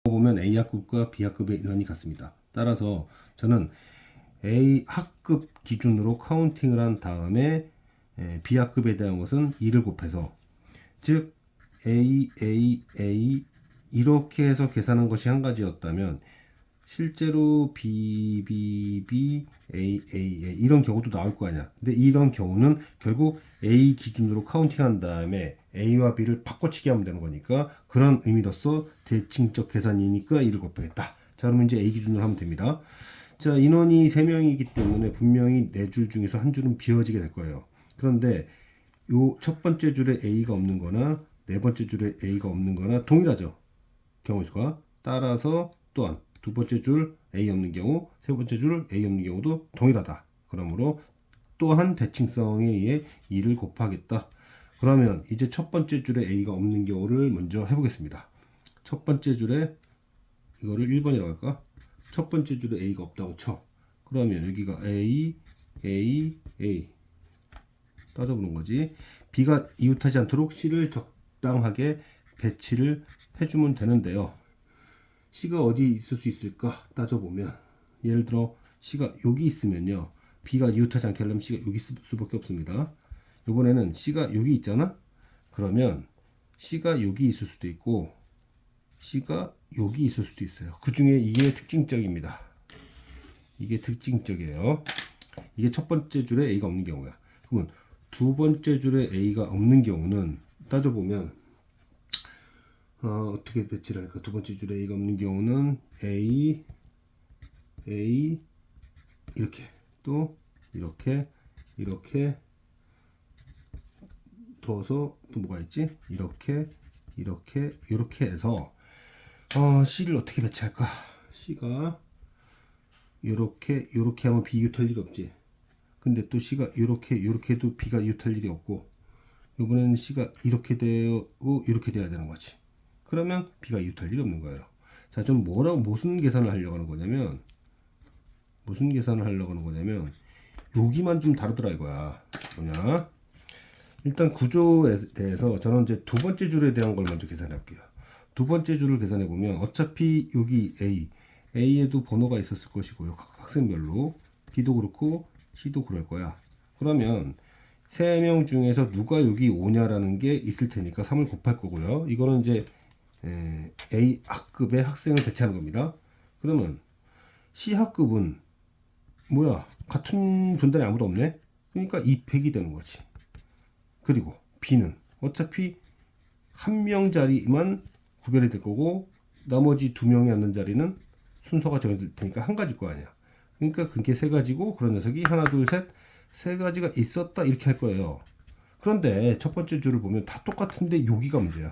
보면 A 학급과 B 학급의 인원이 같습니다. 따라서 저는 A 학급 기준으로 카운팅을 한 다음에 B 학급에 대한 것은 2를 곱해서, 즉 A 이렇게 해서 계산한 것이 한 가지였다면, 실제로 B A 이런 경우도 나올 거 아니야. 근데 이런 경우는 결국 A 기준으로 카운팅한 다음에 A와 B를 바꿔치기 하면 되는 거니까, 그런 의미로서 대칭적 계산이니까 2를 곱하겠다. 자, 그러면 이제 A 기준으로 하면 됩니다. 자, 인원이 3명이기 때문에 분명히 4줄 중에서 한 줄은 비워지게 될 거예요. 그런데 요 첫 번째 줄에 A가 없는 거나 네 번째 줄에 A가 없는 거나 동일하죠, 경우 수가. 따라서 또한 두 번째 줄 A 없는 경우, 세 번째 줄 A 없는 경우도 동일하다. 그러므로 또한 대칭성에 의해 2를 곱하겠다. 그러면 이제 첫 번째 줄에 A가 없는 경우를 먼저 해보겠습니다. 첫 번째 줄에 이거를 1번이라고 할까? 첫 번째 줄에 A가 없다고 쳐. 그러면 여기가 A 따져보는 거지. B가 이웃하지 않도록 C를 적당하게 배치를 해주면 되는데요. C가 어디 있을 수 있을까 따져보면, 예를 들어 C가 여기 있으면요, B가 이웃하지 않게 하려면 C가 여기 있을 수밖에 없습니다. 이번에는 C가 여기 있잖아. 그러면 C가 여기 있을 수도 있고 C가 여기 있을 수도 있어요. 그 중에 이게 특징적입니다. 이게 특징적이에요. 이게 첫 번째 줄에 A가 없는 경우야. 그러면 두 번째 줄에 A가 없는 경우는 따져보면 어떻게 배치를 할까? 두 번째 줄에 A가 없는 경우는 A 이렇게, 또 이렇게 둬서, 또 뭐가 있지? 이렇게 해서 C를 어떻게 배치할까? C가 이렇게 하면 B 이웃할 일이 없지. 근데 또 C가 이렇게 해도 B가 이웃할 일이 없고, 이번에는 C가 이렇게 되고 이렇게 돼야 되는 거지. 그러면 B가 이웃할 일이 없는 거예요. 자, 좀 무슨 계산을 하려고 하는 거냐면, 여기만 좀 다르더라 이거야. 뭐냐? 일단 구조에 대해서 저는 이제 두 번째 줄에 대한 걸 먼저 계산해 볼게요. 두 번째 줄을 계산해 보면 어차피 여기 A에도 번호가 있었을 것이고요. 각 학생별로. B도 그렇고 C도 그럴 거야. 그러면 3명 중에서 누가 여기 오냐라는 게 있을 테니까 3을 곱할 거고요. 이거는 이제 A 학급의 학생을 배치하는 겁니다. 그러면 C 학급은 뭐야? 같은 분단에 아무도 없네? 그러니까 2팩이 되는 거지. 그리고 B는 어차피 한 명 자리만 구별이 될 거고, 나머지 2명이 앉는 자리는 순서가 정해질 테니까 한 가지일 거 아니야. 그러니까 그게 세 가지고, 그런 녀석이 하나, 둘, 셋, 세 가지가 있었다 이렇게 할 거예요. 그런데 첫 번째 줄을 보면 다 똑같은데 여기가 문제야.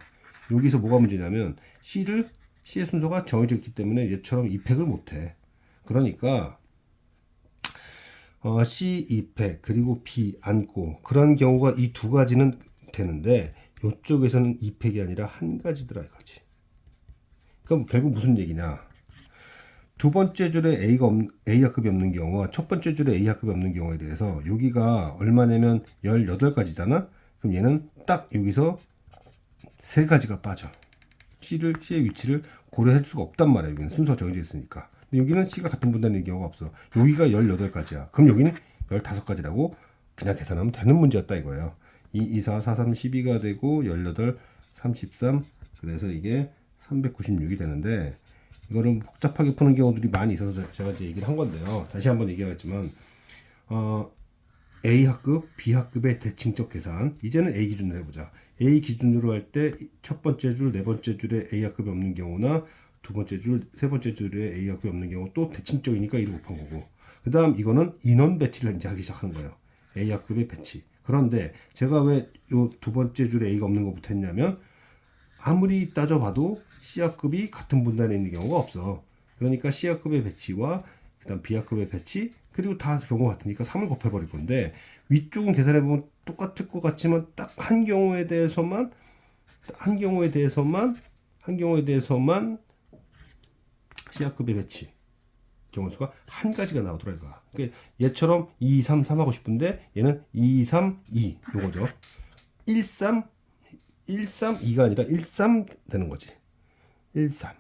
여기서 뭐가 문제냐면 C의 순서가 정해져 있기 때문에 얘처럼 2팩을 못해. 그러니까 C 2팩 그리고 B 안고, 그런 경우가 이 두 가지는 되는데 이쪽에서는 2팩이 아니라 한 가지더라 이거지. 그럼 결국 무슨 얘기냐? 두 번째 줄에 A 학급이 없는 경우와 첫 번째 줄에 A 학급이 없는 경우에 대해서, 여기가 얼마냐면 18가지잖아. 그럼 얘는 딱 여기서 세 가지가 빠져. C의 위치를 고려할 수가 없단 말이야. 여기는 순서가 정해져 있으니까. 근데 여기는 C가 같은 분단인 경우가 없어. 여기가 18가지야. 그럼 여기는 15가지라고 그냥 계산하면 되는 문제였다 이거예요. 2, 2, 4, 4, 3, 12가 되고 18, 33, 그래서 이게 396이 되는데, 이거를 복잡하게 푸는 경우들이 많이 있어서 제가 이제 얘기를 한 건데요. 다시 한번 얘기하겠지만, A 학급, B 학급의 대칭적 계산. 이제는 A 기준으로 해보자. A 기준으로 할 때 첫 번째 줄, 네 번째 줄에 A 학급이 없는 경우나 두 번째 줄, 세 번째 줄에 A 학급이 없는 경우 또 대칭적이니까 1을 곱한 거고, 그 다음 이거는 인원 배치를 이제 하기 시작하는 거예요. A 학급의 배치. 그런데 제가 왜 요 두 번째 줄에 A가 없는 것부터 했냐면, 아무리 따져봐도 C학급이 같은 분단에 있는 경우가 없어. 그러니까 C학급의 배치와 그 다음 B학급의 배치, 그리고 다 경우가 같으니까 3을 곱해버릴 건데, 위쪽은 계산해보면 똑같을 것 같지만 딱 한 경우에 대해서만 C학급의 배치 경우 수가 한 가지가 나오더라 이거야. 그러니까 얘처럼 2, 3, 3 하고 싶은데 얘는 2, 3, 2 요거죠. 1, 3, 2가 아니라 1, 3 되는 거지. 1, 3.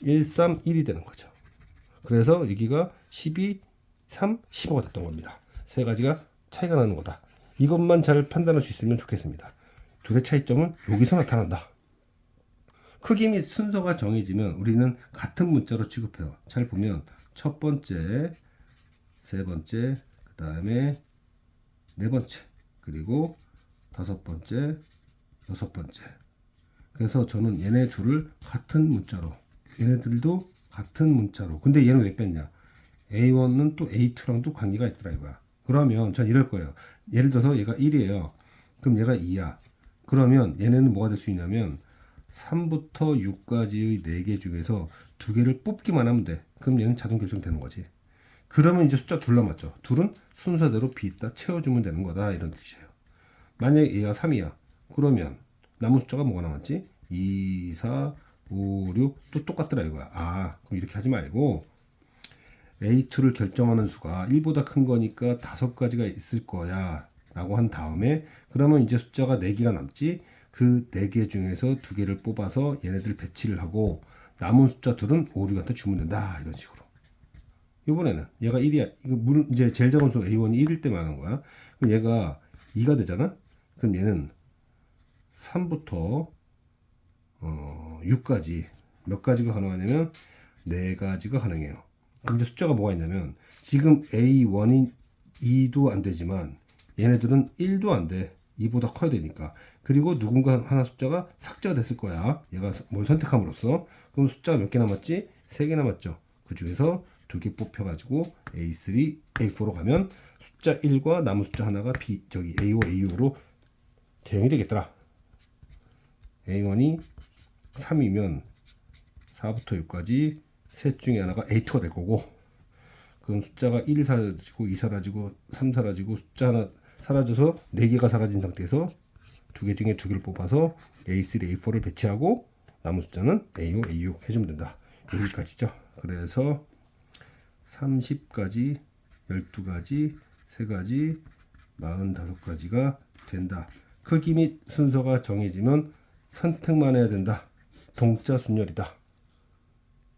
1, 3, 1이 되는 거죠. 그래서 여기가 12, 3, 15가 됐던 겁니다. 세 가지가 차이가 나는 거다. 이것만 잘 판단할 수 있으면 좋겠습니다. 둘의 차이점은 여기서 나타난다. 크기 및 순서가 정해지면 우리는 같은 문자로 취급해요. 잘 보면 첫 번째, 세 번째, 그 다음에 네 번째, 그리고 다섯 번째, 여섯 번째. 그래서 저는 얘네 둘을 같은 문자로, 얘네들도 같은 문자로. 근데 얘는 왜 뺐냐? A1은 또 A2랑도 관계가 있더라 이거야. 그러면 전 이럴 거예요. 예를 들어서 얘가 1이에요. 그럼 얘가 2야. 그러면 얘네는 뭐가 될 수 있냐면 3부터 6까지의 4개 중에서 2개를 뽑기만 하면 돼. 그럼 얘는 자동 결정되는 거지. 그러면 이제 숫자 둘 남았죠. 둘은 순서대로 비있다 채워주면 되는 거다 이런 뜻이에요. 만약에 얘가 3이야. 그러면 남은 숫자가 뭐가 남았지? 2, 4, 5, 6 또 똑같더라 이거야. 아 그럼 이렇게 하지 말고 A2를 결정하는 수가 1보다 큰 거니까 5가지가 있을 거야 라고 한 다음에 그러면 이제 숫자가 4개가 남지. 그 4개 중에서 2개를 뽑아서 얘네들 배치를 하고 남은 숫자 둘은 오류한테 주면 된다 이런 식으로. 이번에는 얘가 1이야. 이거 물론 이제 제일 작은 수 A1이 1일 때 말하는 거야. 그럼 얘가 2가 되잖아. 그럼 얘는 3부터 6까지 몇 가지가 가능하냐면 4가지가 가능해요. 그럼 이제 숫자가 뭐가 있냐면 지금 A1이 2도 안 되지만 얘네들은 1도 안 돼. 2보다 커야 되니까. 그리고 누군가 하나 숫자가 삭제가 됐을 거야. 얘가 뭘 선택함으로써. 그럼 숫자가 몇 개 남았지? 3개 남았죠. 그 중에서 2개 뽑혀가지고 A3, A4로 가면 숫자 1과 남은 숫자 하나가 A5, A6으로 대응이 되겠더라. A1이 3이면 4부터 6까지 셋 중에 하나가 A2가 될 거고, 그럼 숫자가 1 사라지고 2 사라지고 3 사라지고 숫자 하나 사라져서 4개가 사라진 상태에서 2개 중에 2개를 뽑아서 A3, A4를 배치하고 남은 숫자는 A5, A6 해주면 된다. 여기까지죠. 그래서 30가지, 12가지, 3가지, 45가지가 된다. 크기 및 순서가 정해지면 선택만 해야 된다. 동자 순열이다.